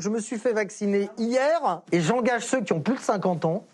Je me suis fait vacciner hier et j'engage ceux qui ont plus de 50 ans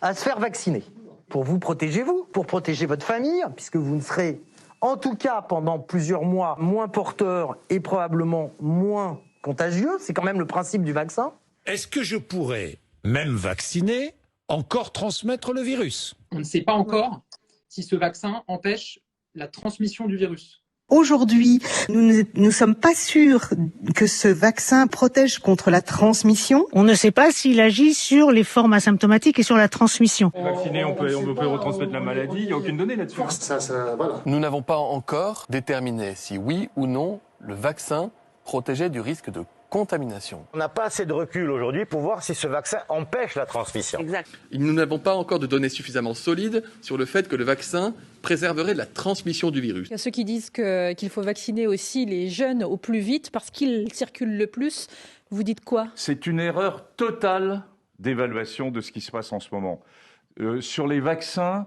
à se faire vacciner. Pour vous protéger, pour protéger votre famille, puisque vous ne serez, en tout cas pendant plusieurs mois, moins porteur et probablement moins contagieux. C'est quand même le principe du vaccin. Est-ce que je pourrais, même vacciné, encore transmettre le virus? On ne sait pas encore si ce vaccin empêche la transmission du virus. Aujourd'hui, nous ne sommes pas sûrs que ce vaccin protège contre la transmission. On ne sait pas s'il agit sur les formes asymptomatiques et sur la transmission. Vacciné, on peut retransmettre la maladie, il n'y a aucune donnée là-dessus. Voilà. Nous n'avons pas encore déterminé si oui ou non le vaccin protégeait du risque de contamination. On n'a pas assez de recul aujourd'hui pour voir si ce vaccin empêche la transmission. Exact. Nous n'avons pas encore de données suffisamment solides sur le fait que le vaccin préserverait de la transmission du virus. Il y a ceux qui disent qu'il faut vacciner aussi les jeunes au plus vite parce qu'ils circulent le plus. Vous dites quoi? C'est une erreur totale d'évaluation de ce qui se passe en ce moment. Sur les vaccins,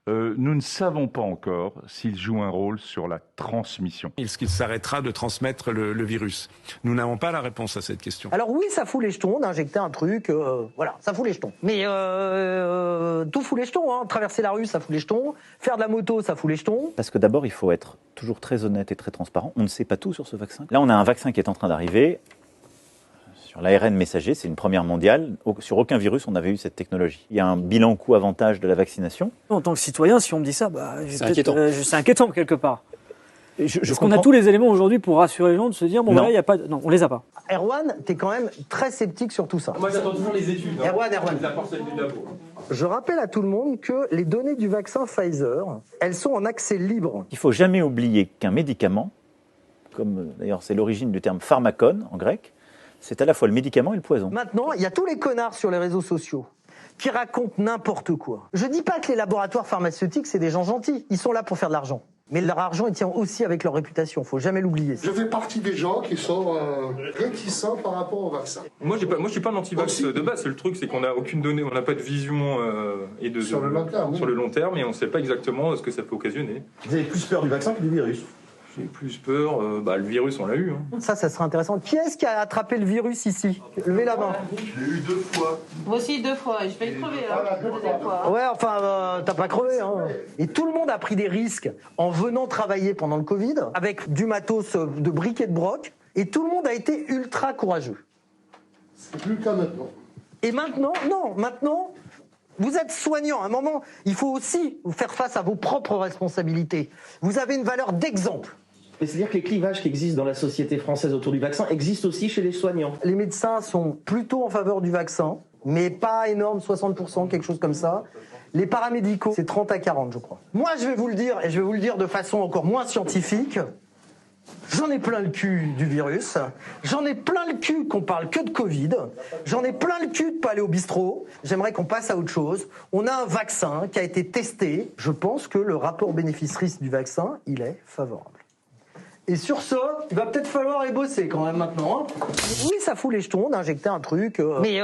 nous ne savons pas encore s'ils jouent un rôle sur la transmission. Est-ce qu'il s'arrêtera de transmettre le virus? Nous n'avons pas la réponse à cette question. Alors oui, ça fout les jetons d'injecter un truc, voilà, ça fout les jetons. Mais tout fout les jetons, hein. Traverser la rue, ça fout les jetons. Faire de la moto, ça fout les jetons. Parce que d'abord, il faut être toujours très honnête et très transparent. On ne sait pas tout sur ce vaccin. Là, on a un vaccin qui est en train d'arriver. Sur l'ARN messager, c'est une première mondiale. Sur aucun virus, on n'avait eu cette technologie. Il y a un bilan coût-avantage de la vaccination. En tant que citoyen, si on me dit ça, c'est inquiétant. C'est inquiétant quelque part. Est-ce qu'on comprends. a tous les éléments aujourd'hui pour rassurer les gens de se dire, bon, Non. voilà, y a pas... Non, on les a pas. Erwan, t'es quand même très sceptique sur tout ça. Moi, j'attends toujours les études. Erwan. La porcelle du labo. Je rappelle à tout le monde que les données du vaccin Pfizer, elles sont en accès libre. Il ne faut jamais oublier qu'un médicament, comme d'ailleurs c'est l'origine du terme pharmacone en grec, c'est à la fois le médicament et le poison. Maintenant, il y a tous les connards sur les réseaux sociaux qui racontent n'importe quoi. Je dis pas que les laboratoires pharmaceutiques, c'est des gens gentils. Ils sont là pour faire de l'argent. Mais leur argent, il tient aussi avec leur réputation. Faut jamais l'oublier. Je fais partie des gens qui sont réticents par rapport au vaccin. Moi, je suis pas un anti-vax de base. Le truc, c'est qu'on n'a aucune donnée, on n'a pas de vision sur le long terme. Sur le long terme, et on ne sait pas exactement ce que ça peut occasionner. Vous avez plus peur du vaccin que du virus? J'ai plus peur. Le virus, on l'a eu. Hein. Ça serait intéressant. Qui est-ce qui a attrapé le virus ici? Levez la main. Je l'ai eu 2 fois. Moi aussi 2 fois, je vais le crever la deuxième fois. Ouais, enfin, t'as pas crevé, hein. Et tout le monde a pris des risques en venant travailler pendant le Covid, avec du matos de briques et de broc, et tout le monde a été ultra courageux. C'est plus le cas maintenant. Et maintenant, maintenant, vous êtes soignant. À un moment, il faut aussi faire face à vos propres responsabilités. Vous avez une valeur d'exemple. Mais c'est-à-dire que les clivages qui existent dans la société française autour du vaccin existent aussi chez les soignants. Les médecins sont plutôt en faveur du vaccin, mais pas énorme, 60%, quelque chose comme ça. Les paramédicaux, c'est 30 à 40, je crois. Moi, je vais vous le dire, et je vais vous le dire de façon encore moins scientifique. J'en ai plein le cul du virus, j'en ai plein le cul qu'on parle que de Covid, j'en ai plein le cul de pas aller au bistrot, j'aimerais qu'on passe à autre chose. On a un vaccin qui a été testé, je pense que le rapport bénéfice-risque du vaccin, il est favorable. Et sur ça, il va peut-être falloir aller bosser quand même maintenant. Hein. Oui, ça fout les jetons d'injecter un truc, mais